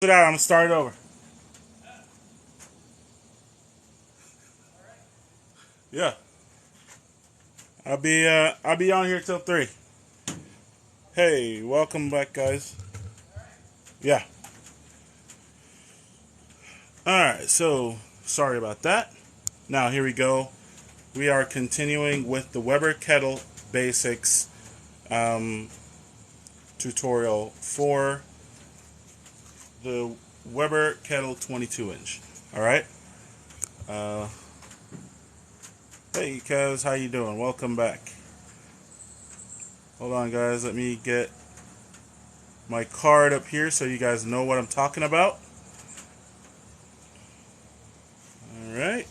it out. I'm gonna start it over. Yeah, I'll be on here till 3. Hey, welcome back, guys. Yeah. All right. So sorry about that. Now here we go. We are continuing with the Weber Kettle Basics um, tutorial for the Weber Kettle 22 inch. All right. Uh, hey, Kez, how you doing? Welcome back. Hold on, guys. Let me get my card up here so you guys know what I'm talking about. All right.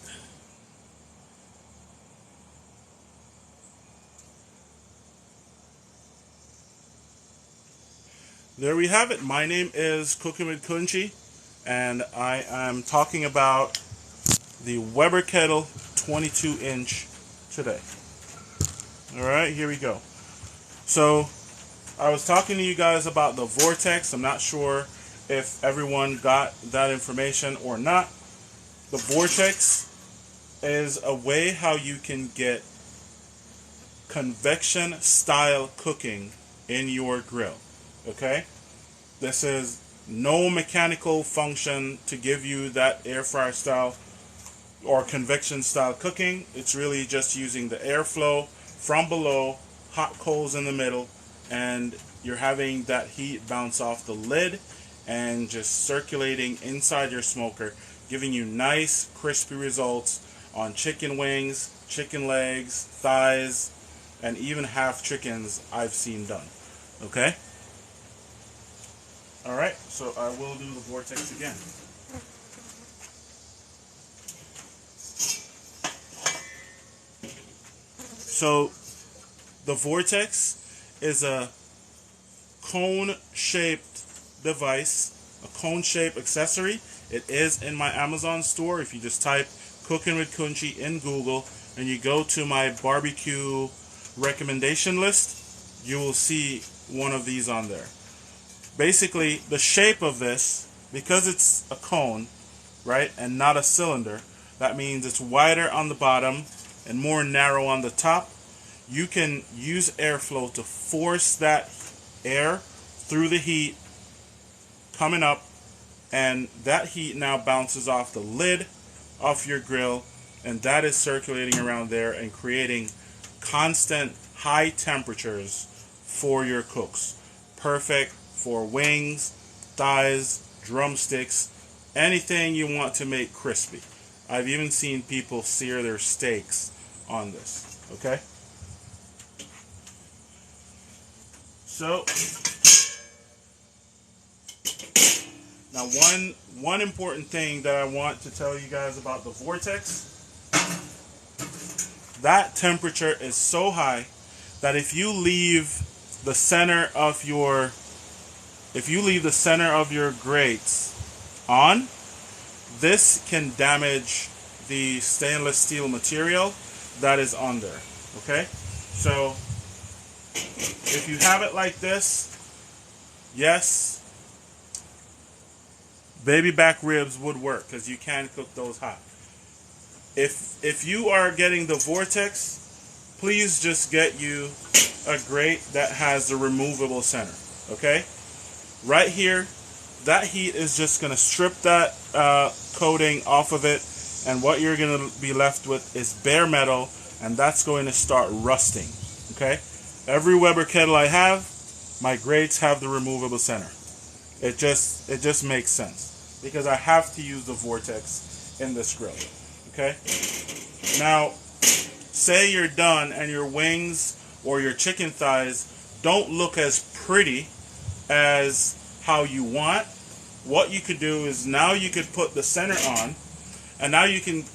There we have it. My name is Cooking with Kunchi, and I am talking about the Weber Kettle 22 inch today. All right, here we go. So I was talking to you guys about the vortex. I'm not sure if everyone got that information or not. The vortex is a way how you can get convection style cooking in your grill. Okay? This is no mechanical function to give you that air fryer style or convection style cooking. It's really just using the airflow from below, hot coals in the middle, and you're having that heat bounce off the lid and just circulating inside your smoker, giving you nice crispy results on chicken wings, chicken legs, thighs, and even half chickens I've seen done. Okay? Alright, so I will do the vortex again. So the vortex is a cone-shaped device, a cone-shaped accessory. It is in my Amazon store. If you just type Cooking with Kunchi in Google and you go to my barbecue recommendation list, you will see one of these on there. Basically, the shape of this, because it's a cone, right, and not a cylinder, that means it's wider on the bottom and more narrow on the top. You can use airflow to force that air through the heat coming up, and that heat now bounces off the lid of your grill, and that is circulating around there and creating constant high temperatures for your cooks. Perfect for wings, thighs, drumsticks, anything you want to make crispy. I've even seen people sear their steaks on this. Okay? So now one important thing that I want to tell you guys about the vortex, that temperature is so high that if you leave the center of your grates on, this can damage the stainless steel material that is on there. Okay? So if you have it like this, yes, baby back ribs would work because you can cook those hot. If you are getting the vortex, please just get you a grate that has the removable center. Okay? Right here, that heat is just going to strip that coating off of it, and what you're going to be left with is bare metal, and that's going to start rusting. Okay? Every Weber kettle I have, my grates have the removable center. It just makes sense because I have to use the vortex in this grill. Okay? Now, say you're done and your wings or your chicken thighs don't look as pretty as how you want. What you could do is now you could put the center on, and now you can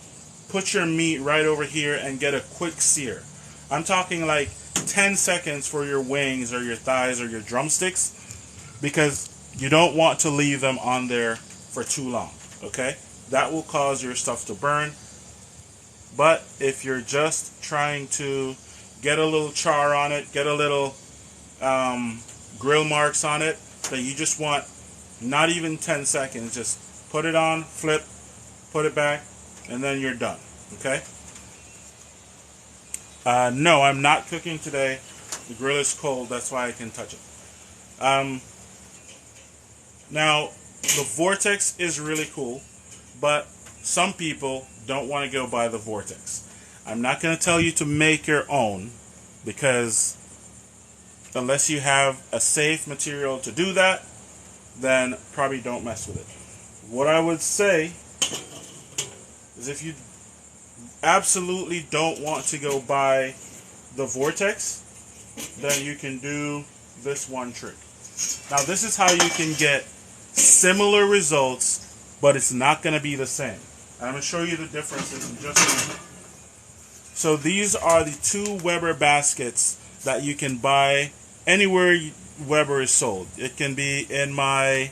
put your meat right over here and get a quick sear. I'm talking like 10 seconds for your wings or your thighs or your drumsticks, because you don't want to leave them on there for too long. Okay? That will cause your stuff to burn. But if you're just trying to get a little char on it, get a little grill marks on it, then you just want Not even 10 seconds. Just put it on, flip, put it back, and then you're done. Okay? No, I'm not cooking today. The grill is cold. That's why I can touch it. Now, the Vortex is really cool, but some people don't want to go by the Vortex. I'm not going to tell you to make your own, because unless you have a safe material to do that, then probably don't mess with it. What I would say is, if you absolutely don't want to go by the Vortex, then you can do this one trick. Now, this is how you can get similar results, but it's not going to be the same. And I'm going to show you the differences in just a minute. So these are the 2 Weber baskets that you can buy anywhere Weber is sold. It can be in my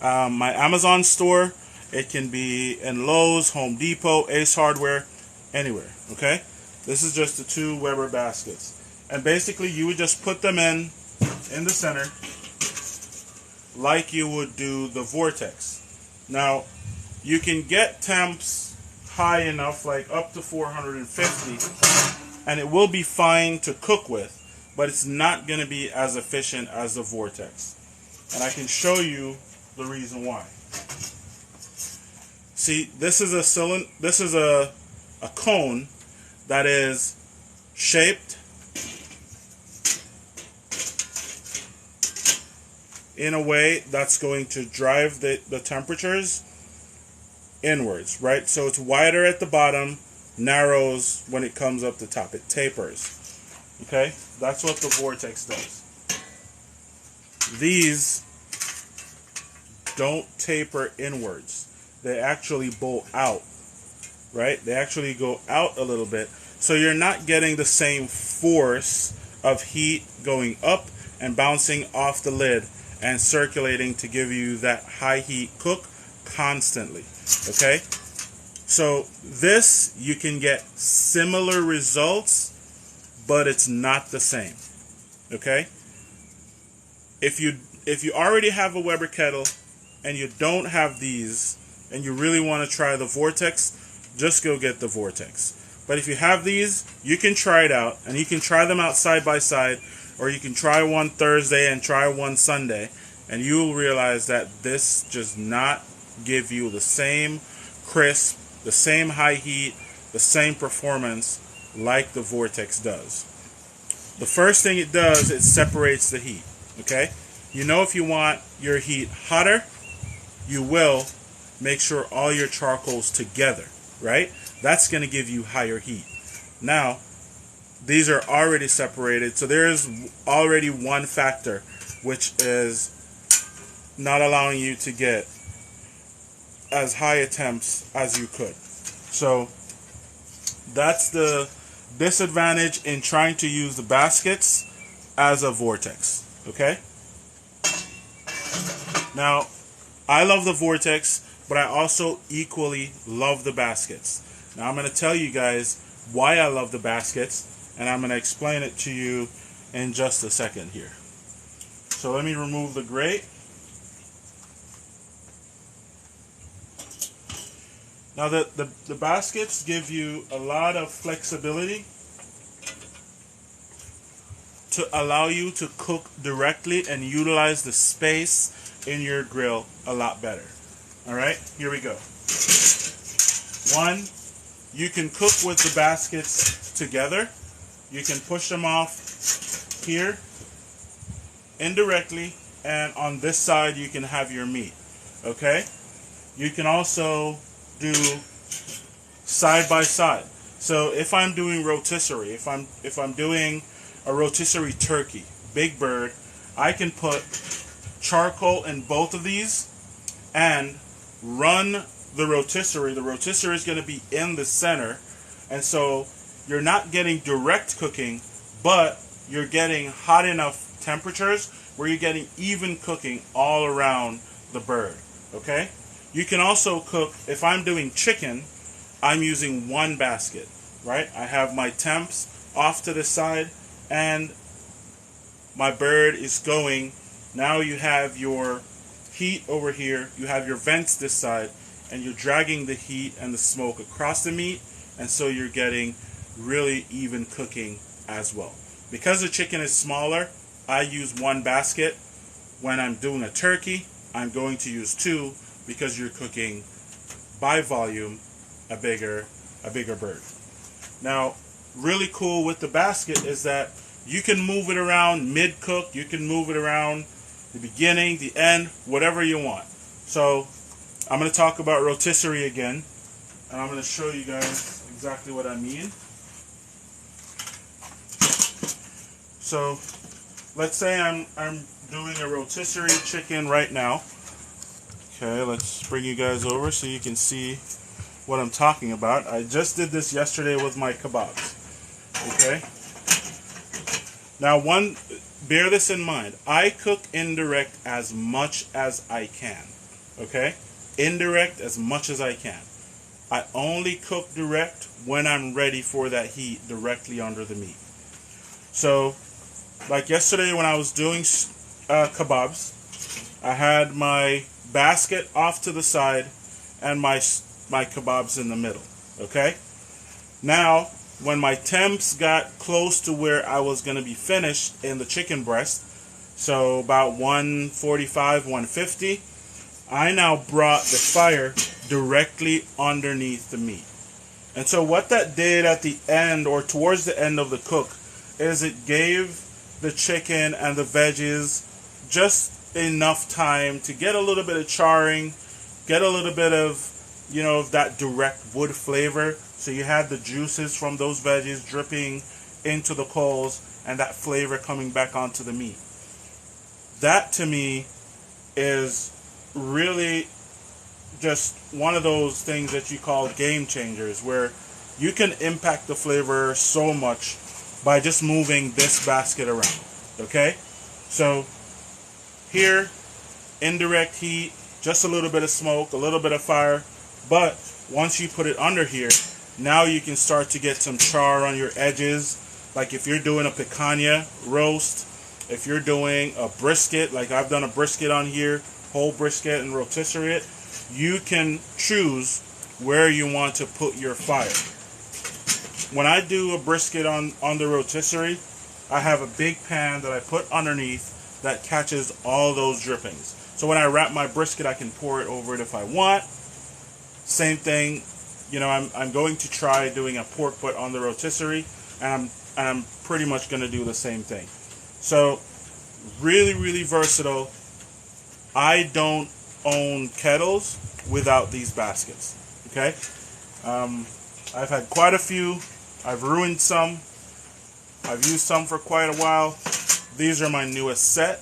Amazon store. It can be in Lowe's, Home Depot, Ace Hardware, anywhere. Okay? This is just the 2 Weber baskets. And basically you would just put them in the center like you would do the Vortex. Now, you can get temps high enough, like up to 450, and it will be fine to cook with, but it's not going to be as efficient as the Vortex. And I can show you the reason why. See, this is a cylinder. This is a cone that is shaped in a way that's going to drive the temperatures inwards, right? So it's wider at the bottom, narrows when it comes up the top. It tapers. Okay? That's what the Vortex does. These don't taper inwards. They actually bow out, right? They actually go out a little bit. So you're not getting the same force of heat going up and bouncing off the lid and circulating to give you that high heat cook constantly. Okay? So this, you can get similar results, but it's not the same. Okay? If you already have a Weber kettle and you don't have these and you really want to try the Vortex, just go get the Vortex. But if you have these, you can try it out, and you can try them out side by side, or you can try one Thursday and try one Sunday, and you will realize that this does not give you the same crisp, the same high heat, the same performance like the Vortex does. The first thing it does, it separates the heat. Okay? You know, if you want your heat hotter, you will make sure all your charcoal's together, right? That's going to give you higher heat. Now, these are already separated, so there's already one factor, which is not allowing you to get as high a temps as you could. So that's the disadvantage in trying to use the baskets as a Vortex. Okay? Now, I love the Vortex, but I also equally love the baskets. Now I'm going to tell you guys why I love the baskets, and I'm going to explain it to you in just a second here. So let me remove the grate. Now the baskets give you a lot of flexibility to allow you to cook directly and utilize the space in your grill a lot better. Alright, here we go. One, you can cook with the baskets together. You can push them off here indirectly, and on this side you can have your meat. Okay? You can also do side by side. So if I'm doing rotisserie, if I'm doing a rotisserie turkey, big bird, I can put charcoal in both of these and run the rotisserie. The rotisserie is going to be in the center, and so you're not getting direct cooking, but you're getting hot enough temperatures where you're getting even cooking all around the bird. Okay? You can also cook, if I'm doing chicken, I'm using one basket, right? I have my temps off to the side, and my bird is going. Now you have your heat over here, you have your vents this side, and you're dragging the heat and the smoke across the meat, and so you're getting really even cooking as well. Because the chicken is smaller, I use one basket. When I'm doing a turkey, I'm going to use two, because you're cooking by volume a bigger bird. Now, really cool with the basket is that you can move it around mid-cook, you can move it around the beginning, the end, whatever you want. So I'm going to talk about rotisserie again, and I'm going to show you guys exactly what I mean. So let's say I'm doing a rotisserie chicken right now. Okay, let's bring you guys over so you can see what I'm talking about. I just did this yesterday with my kebabs. Okay. Now, bear this in mind. I cook indirect as much as I can. Okay? Indirect as much as I can. I only cook direct when I'm ready for that heat directly under the meat. So, like yesterday when I was doing kebabs, I had my basket off to the side and my kebabs in the middle. Okay? Now, when my temps got close to where I was going to be finished in the chicken breast, so about 145, 150, I now brought the fire directly underneath the meat. And so what that did at the end, or towards the end of the cook, is it gave the chicken and the veggies just enough time to get a little bit of charring, get a little bit of, that direct wood flavor. So you had the juices from those veggies dripping into the coals and that flavor coming back onto the meat. That to me is really just one of those things that you call game changers, where you can impact the flavor so much by just moving this basket around. Okay? So here, indirect heat, just a little bit of smoke, a little bit of fire, but once you put it under here, now you can start to get some char on your edges. Like if you're doing a picanha roast, if you're doing a brisket, like I've done a brisket on here, whole brisket and rotisserie it, you can choose where you want to put your fire. When I do a brisket on the rotisserie, I have a big pan that I put underneath that catches all those drippings. So when I wrap my brisket, I can pour it over it if I want. Same thing, I'm going to try doing a pork butt on the rotisserie, and I'm pretty much going to do the same thing. So really, really versatile. I don't own kettles without these baskets. Okay, I've had quite a few. I've ruined some. I've used some for quite a while. These are my newest set.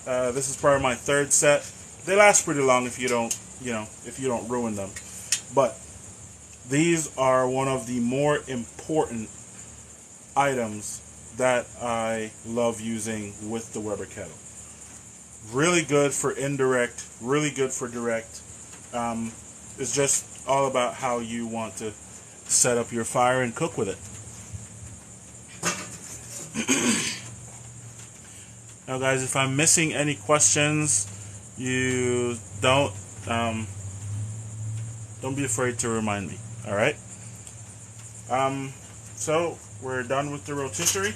This is probably my third set. They last pretty long if you don't ruin them. But these are one of the more important items that I love using with the Weber kettle. Really good for indirect, really good for direct. It's just all about how you want to set up your fire and cook with it. Now guys, if I'm missing any questions, you don't be afraid to remind me. Alright? So we're done with the rotisserie. You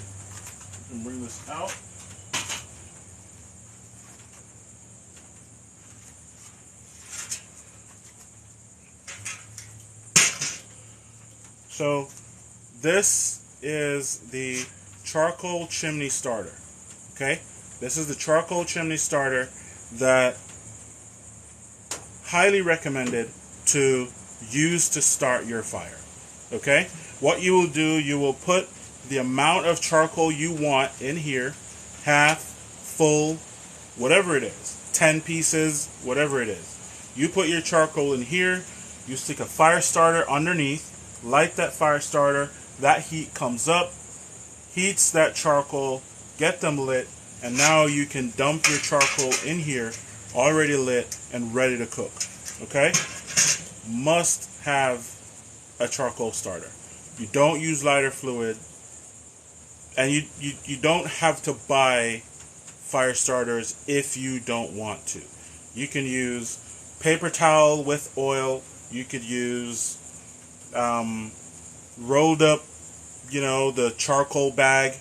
can bring this out. So this is the charcoal chimney starter. Okay? This is the charcoal chimney starter that highly recommended to use to start your fire. Okay? What you will do, you will put the amount of charcoal you want in here, half, full, whatever it is, 10 pieces, whatever it is. You put your charcoal in here, you stick a fire starter underneath, light that fire starter, that heat comes up, heats that charcoal, get them lit, and now you can dump your charcoal in here, already lit and ready to cook. Okay? Must have a charcoal starter. You don't use lighter fluid, and you don't have to buy fire starters if you don't want to. You can use paper towel with oil. You could use rolled up, the charcoal bag.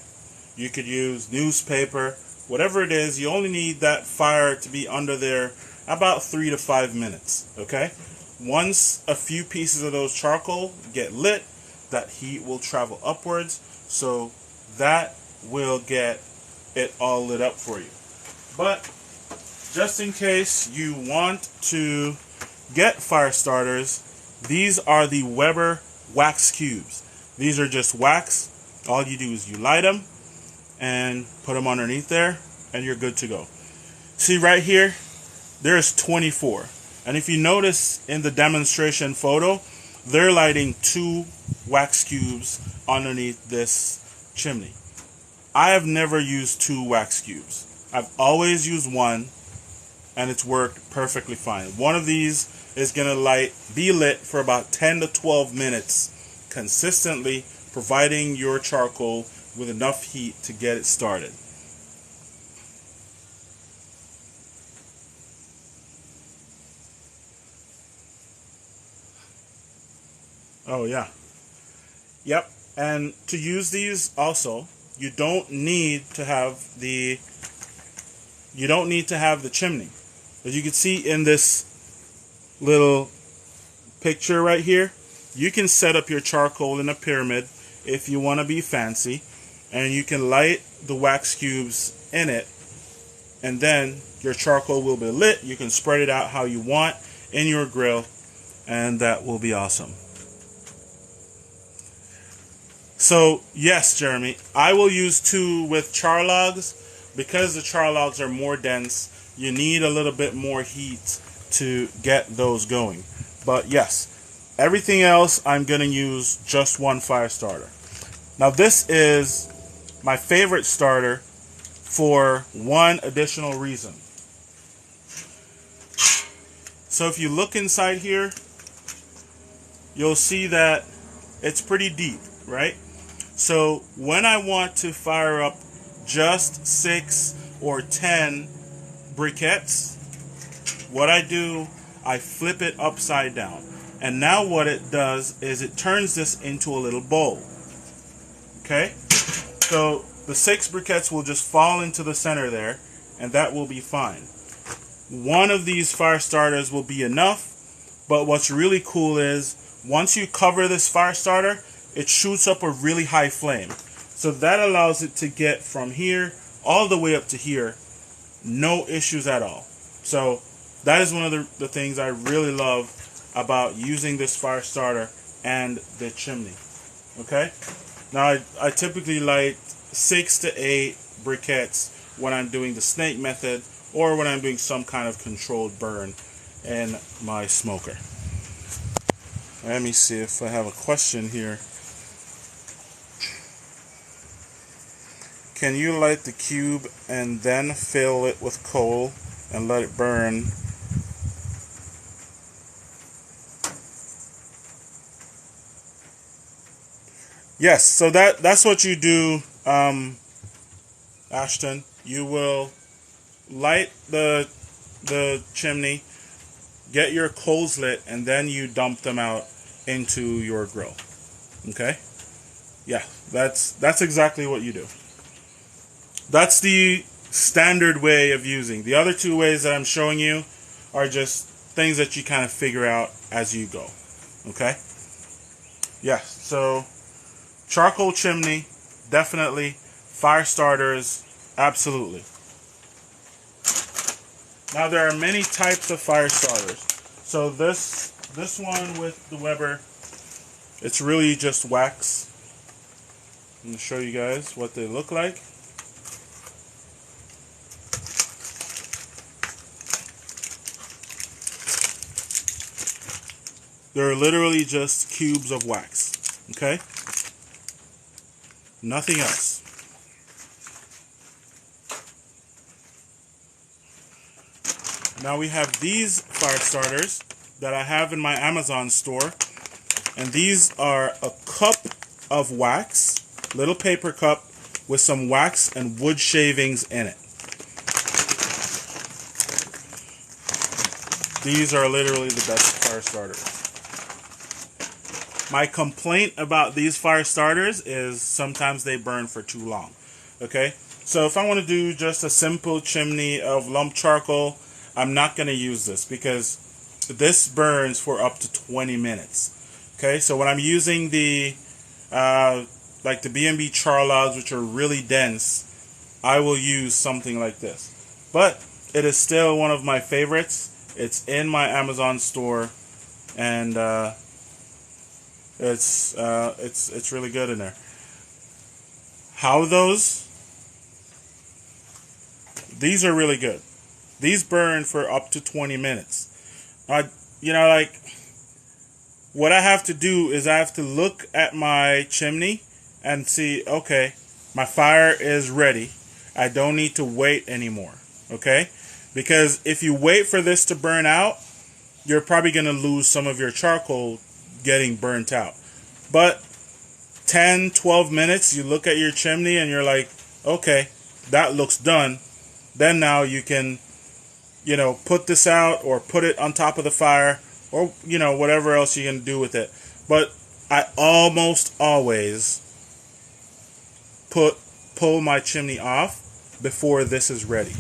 You could use newspaper. Whatever it is, you only need that fire to be under there about 3 to 5 minutes, okay? Once a few pieces of those charcoal get lit, that heat will travel upwards, so that will get it all lit up for you. But just in case you want to get fire starters, these are the Weber wax cubes. These are just wax. All you do is you light them and put them underneath there, and you're good to go. See right here, there's 24. And if you notice in the demonstration photo, they're lighting 2 wax cubes underneath this chimney. I have never used 2 wax cubes. I've always used 1, and it's worked perfectly fine. One of these is going to be lit for about 10 to 12 minutes consistently, providing your charcoal with enough heat to get it started. Oh yeah. Yep. And to use these also, you don't need to have the chimney. As you can see in this little picture right here, you can set up your charcoal in a pyramid if you want to be fancy, and you can light the wax cubes in it, and then your charcoal will be lit. You can spread it out how you want in your grill, and that will be awesome. So yes, Jeremy, I will use 2 with char logs because the char logs are more dense. You need a little bit more heat to get those going. But yes, everything else I'm going to use just 1 fire starter. Now this is my favorite starter for one additional reason. So if you look inside here, you'll see that it's pretty deep, right? So when I want to fire up just 6 or 10 briquettes, what I do, I flip it upside down. And now what it does is it turns this into a little bowl. Okay? So the 6 briquettes will just fall into the center there, and that will be fine. One of these fire starters will be enough, but what's really cool is once you cover this fire starter, it shoots up a really high flame. So that allows it to get from here all the way up to here, no issues at all. So that is one of the things I really love about using this fire starter and the chimney. Okay? Now I typically light 6 to 8 briquettes when I'm doing the snake method or when I'm doing some kind of controlled burn in my smoker. Let me see if I have a question here. Can you light the cube and then fill it with coal and let it burn? Yes, so that's what you do, Ashton. You will light the chimney, get your coals lit, and then you dump them out into your grill. Okay? Yeah, that's exactly what you do. That's the standard way of using. The other 2 ways that I'm showing you are just things that you kind of figure out as you go. Okay? Yeah, so charcoal chimney, definitely. Fire starters, absolutely. Now there are many types of fire starters. So this one with the Weber, it's really just wax. I'm going to show you guys what they look like. They're literally just cubes of wax. Okay? Nothing else. Now we have these fire starters that I have in my Amazon store. And these are a cup of wax, little paper cup with some wax and wood shavings in it. These are literally the best fire starters. My complaint about these fire starters is sometimes they burn for too long. Okay, so if I want to do just a simple chimney of lump charcoal, I'm not going to use this because this burns for up to 20 minutes. Okay, so when I'm using the like the B&B char logs, which are really dense, I will use something like this. But it is still one of my favorites. It's in my Amazon store, and it's really good in there. How those? These are really good. These burn for up to 20 minutes. You know, like, what I have to do is I have to look at my chimney and see, okay, my fire is ready. I don't need to wait anymore, okay? Because if you wait for this to burn out, you're probably going to lose some of your charcoal getting burnt out. But 10, 12 minutes, you look at your chimney and you're like, okay, that looks done. Then now you can, you know, put this out or put it on top of the fire or, you know, whatever else you can do with it. But I almost always pull my chimney off before this is ready.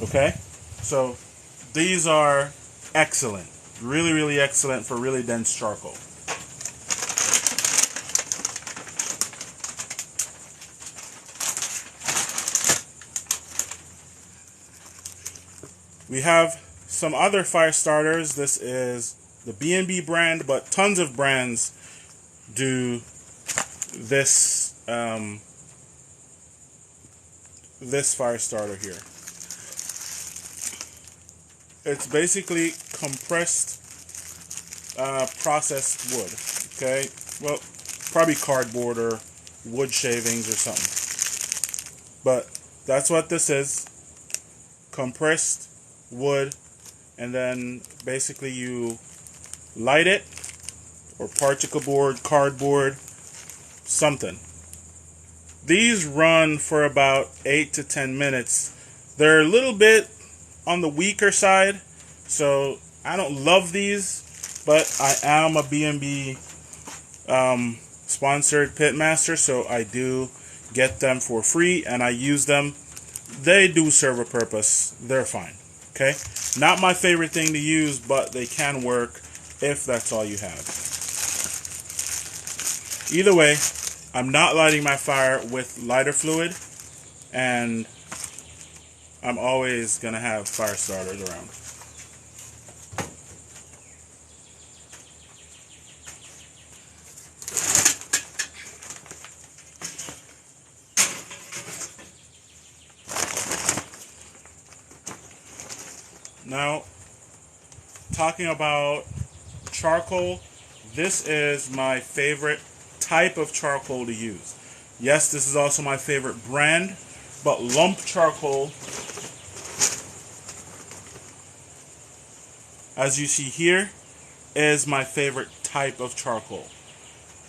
Okay? So these are excellent. Really, really excellent for really dense charcoal. We have some other fire starters. This is the B&B brand, but tons of brands do this this fire starter here. It's basically compressed processed wood. Okay, well, probably cardboard or wood shavings or something. But that's what this is. Compressed wood, and then basically you light it, or particle board, cardboard, something. These run for about 8 to 10 minutes. They're a little bit on the weaker side, so I don't love these, but I am a B&B sponsored pitmaster, so I do get them for free and I use them. They do serve a purpose. They're fine. Okay, not my favorite thing to use, but they can work if that's all you have. Either way, I'm not lighting my fire with lighter fluid, and I'm always going to have fire starters around. Now, talking about charcoal, this is my favorite type of charcoal to use. Yes, this is also my favorite brand, but lump charcoal, as you see here, is my favorite type of charcoal.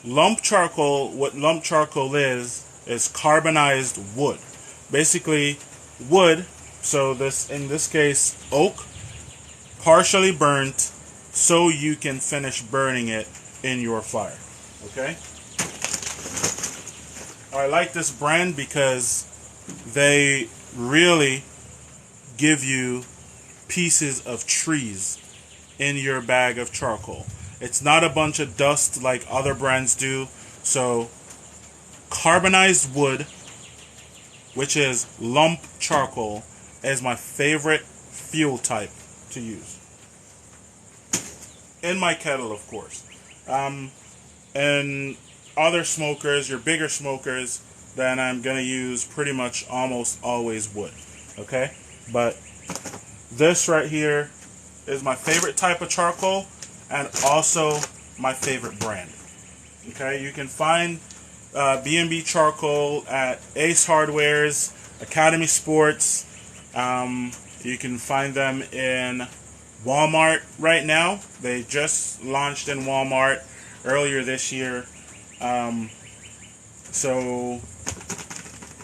Lump charcoal, what lump charcoal is carbonized wood. Basically, wood, so this, in this case, oak, partially burnt so you can finish burning it in your fire. Okay? I like this brand because they really give you pieces of trees in your bag of charcoal. It's not a bunch of dust like other brands do. So carbonized wood, which is lump charcoal, is my favorite fuel type to use. In my kettle, of course. And other smokers, your bigger smokers, then I'm going to use pretty much almost always wood. Okay? But this right here is my favorite type of charcoal and also my favorite brand. Okay? You can find B&B charcoal at Ace Hardware's, Academy Sports. You can find them in Walmart right now. They just launched in Walmart earlier this year. So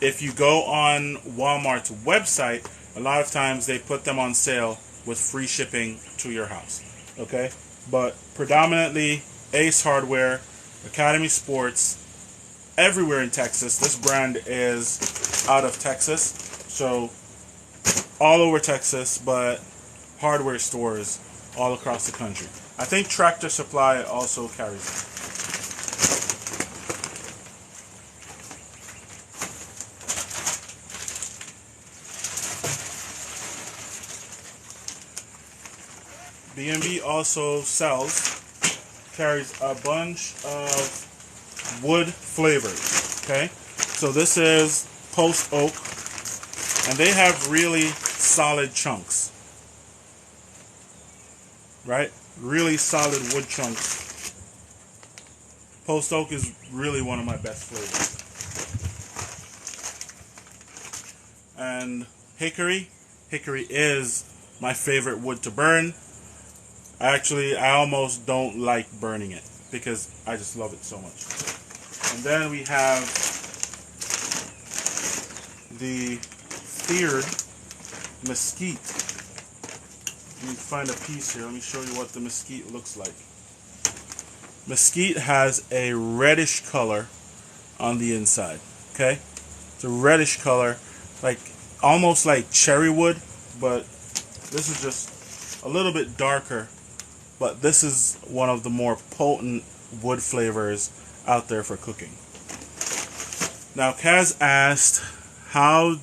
if you go on Walmart's website, a lot of times they put them on sale with free shipping to your house. Okay? But predominantly Ace Hardware, Academy Sports, everywhere in Texas. This brand is out of Texas. So all over Texas, but hardware stores all across the country. I think Tractor Supply also carries it. B&B also carries a bunch of wood flavors. Okay, so this is Post Oak, and they have really solid chunks. Right? Really solid wood chunks. Post Oak is really one of my best flavors. And Hickory is my favorite wood to burn. Actually, I almost don't like burning it because I just love it so much. And then we have the Feared Mesquite. Let me find a piece here. Let me show you what the mesquite looks like. Mesquite has a reddish color on the inside. Okay? It's a reddish color, like almost like cherry wood, but this is just a little bit darker. But this is one of the more potent wood flavors out there for cooking. Now, Kaz asked, how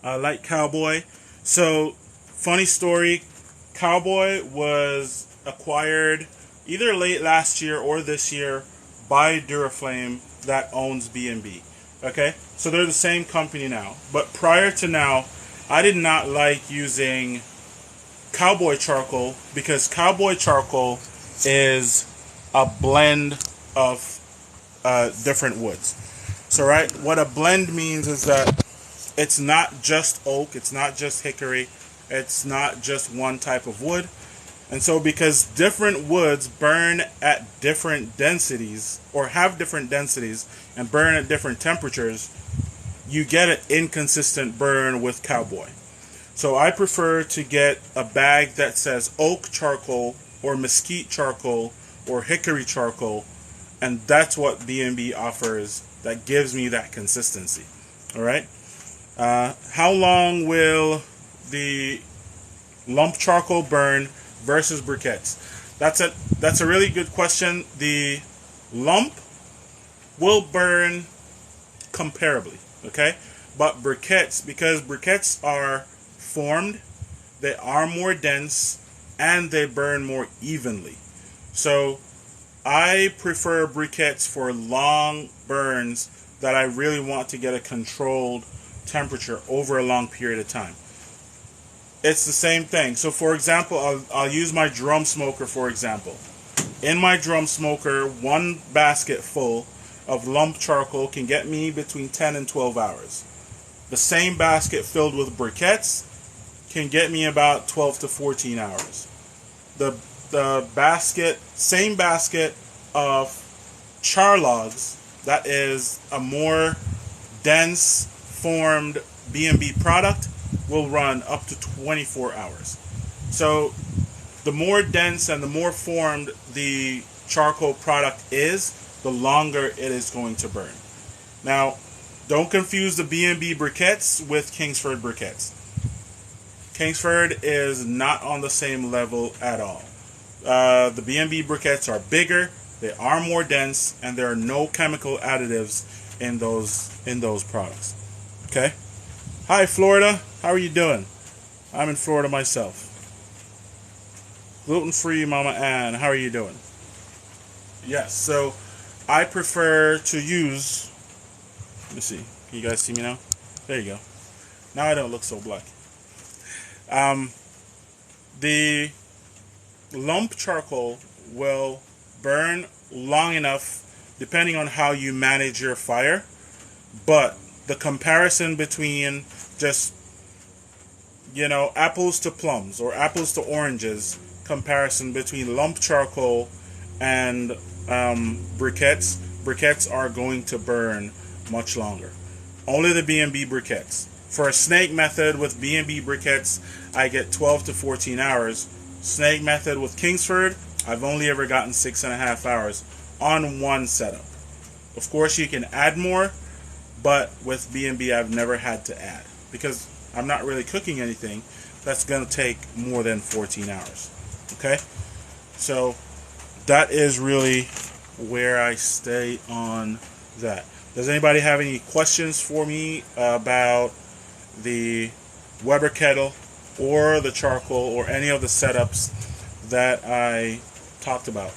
I like Cowboy. So, funny story, Cowboy was acquired either late last year or this year by Duraflame that owns B&B. Okay? So they're the same company now. But prior to now, I did not like using Cowboy charcoal because Cowboy charcoal is a blend of different woods. So, right, what a blend means is that it's not just oak, it's not just hickory, it's not just one type of wood. And so because different woods burn at different densities or have different densities and burn at different temperatures, you get an inconsistent burn with Cowboy. So I prefer to get a bag that says oak charcoal or mesquite charcoal or hickory charcoal, and that's what B&B offers that gives me that consistency. All right. How long will the lump charcoal burn versus briquettes? That's a really good question. The lump will burn comparably, okay? But briquettes, because briquettes are formed, they are more dense, and they burn more evenly. So I prefer briquettes for long burns that I really want to get a controlled temperature over a long period of time. It's the same thing. So for example, I'll use my drum smoker for example. In my drum smoker, one basket full of lump charcoal can get me between 10 and 12 hours. The same basket filled with briquettes can get me about 12 to 14 hours. The same basket of char logs, that is a more dense formed B&B product, will run up to 24 hours. So the more dense and the more formed the charcoal product is, the longer it is going to burn. Now, don't confuse the B&B briquettes with Kingsford briquettes. Kingsford is not on the same level at all. The B&B briquettes are bigger, they are more dense, and there are no chemical additives in those products. Okay? Hi, Florida. How are you doing? I'm in Florida myself. Gluten-free Mama Ann. How are you doing? Yes, so I prefer to use... Let me see. Can you guys see me now? There you go. Now I don't look so black. The lump charcoal will burn long enough depending on how you manage your fire, but the comparison between just, apples to plums or apples to oranges comparison between lump charcoal and briquettes are going to burn much longer. Only the B&B briquettes. For a snake method with B&B briquettes, I get 12 to 14 hours. Snake method with Kingsford, I've only ever gotten 6.5 hours on one setup. Of course, you can add more, but with B&B, I've never had to add because I'm not really cooking anything that's going to take more than 14 hours. Okay? So that is really where I stay on that. Does anybody have any questions for me about the Weber kettle or the charcoal or any of the setups that I talked about?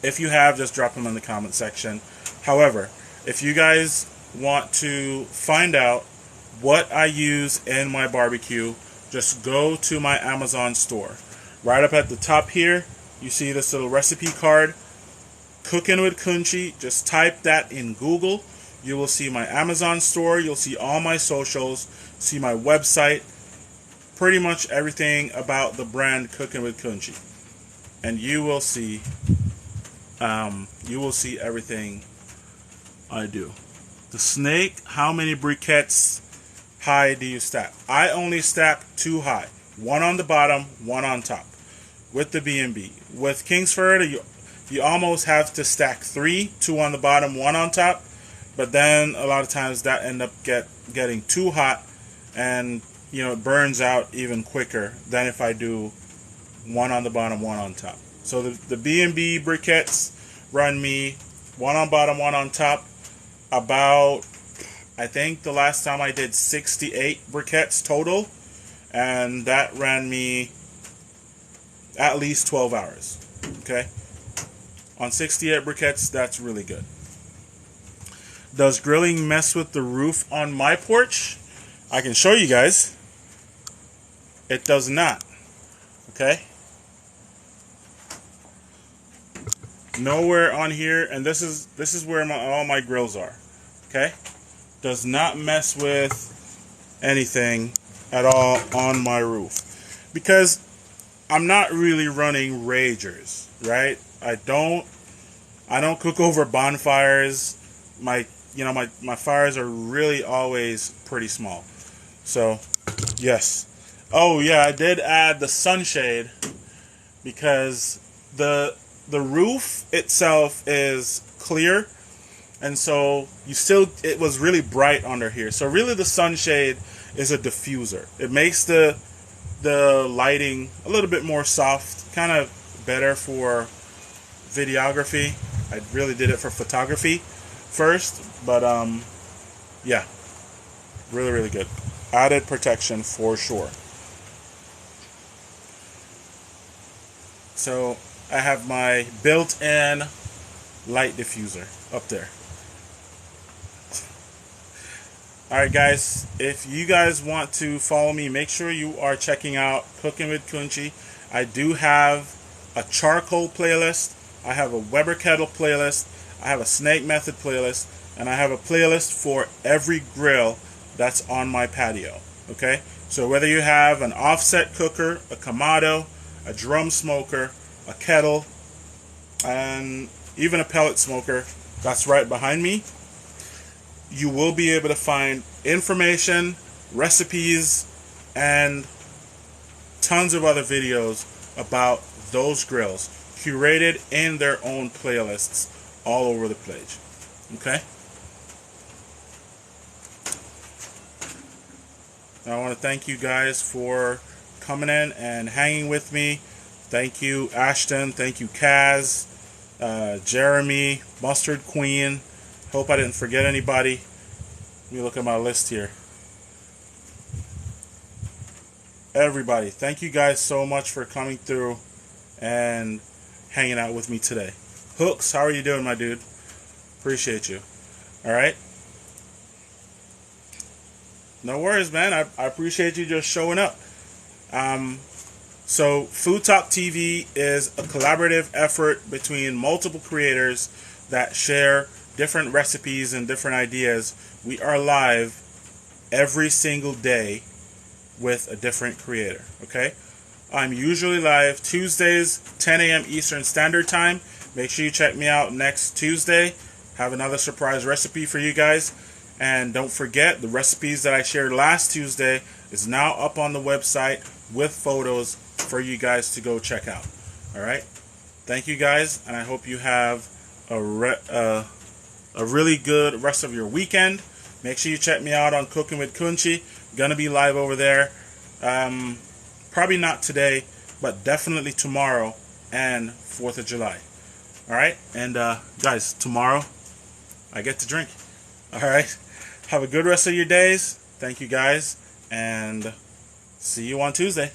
If you have, just drop them in the comment section. However, if you guys want to find out what I use in my barbecue, just go to my Amazon store. Right up at the top here, you see this little recipe card, Cooking with Kunchi. Just type that in Google. You will see my Amazon store. You'll see all my socials, see my website, pretty much everything about the brand Cooking with Kunchi. And you will see everything I do. The snake, how many briquettes high do you stack? I only stack 2 high. 1 on the bottom, 1 on top. With the B&B. With Kingsford, you almost have to stack 3, 2 on the bottom, 1 on top. But then a lot of times that end up getting too hot, and it burns out even quicker than if I do 1 on the bottom, 1 on top. So the B&B briquettes run me 1 on bottom, 1 on top. About, I think the last time I did 68 briquettes total, and that ran me at least 12 hours. Okay? On 68 briquettes, that's really good. Does grilling mess with the roof on my porch? I can show you guys. It does not. Okay? Nowhere on here, and this is where all my grills are. Okay? Does not mess with anything at all on my roof. Because I'm not really running ragers, right? I don't cook over bonfires. My fires are really always pretty small. So, yes. Oh yeah, I did add the sunshade because the roof itself is clear, and so it was really bright under here. So really the sunshade is a diffuser. It makes the lighting a little bit more soft, kind of better for videography. I really did it for photography first, but yeah, really, really good. Added protection for sure. So I have my built-in light diffuser up there. Alright guys, if you guys want to follow me, make sure you are checking out Cooking with Kunchi. I do have a charcoal playlist, I have a Weber kettle playlist, I have a snake method playlist, and I have a playlist for every grill that's on my patio. Okay? So whether you have an offset cooker, a Kamado, a drum smoker, a kettle, and even a pellet smoker that's right behind me, you will be able to find information, recipes, and tons of other videos about those grills curated in their own playlists all over the page. Okay? I want to thank you guys for coming in and hanging with me. Thank you, Ashton. Thank you, Kaz, Jeremy, Mustard Queen. Hope I didn't forget anybody. Let me look at my list here. Everybody, thank you guys so much for coming through and hanging out with me today. Hooks, how are you doing, my dude? Appreciate you. All right? No worries, man. I appreciate you just showing up. So Food Talk TV is a collaborative effort between multiple creators that share different recipes and different ideas. We are live every single day with a different creator, okay? I'm usually live Tuesdays, 10 a.m. Eastern Standard Time. Make sure you check me out next Tuesday. Have another surprise recipe for you guys. And don't forget, the recipes that I shared last Tuesday is now up on the website with photos for you guys to go check out. All right. Thank you guys, and I hope you have a really good rest of your weekend. Make sure you check me out on Cooking with Kunchi. Gonna be live over there. Probably not today, but definitely tomorrow and 4th of July. All right, and guys, tomorrow I get to drink. All right, have a good rest of your days. Thank you guys, and see you on Tuesday.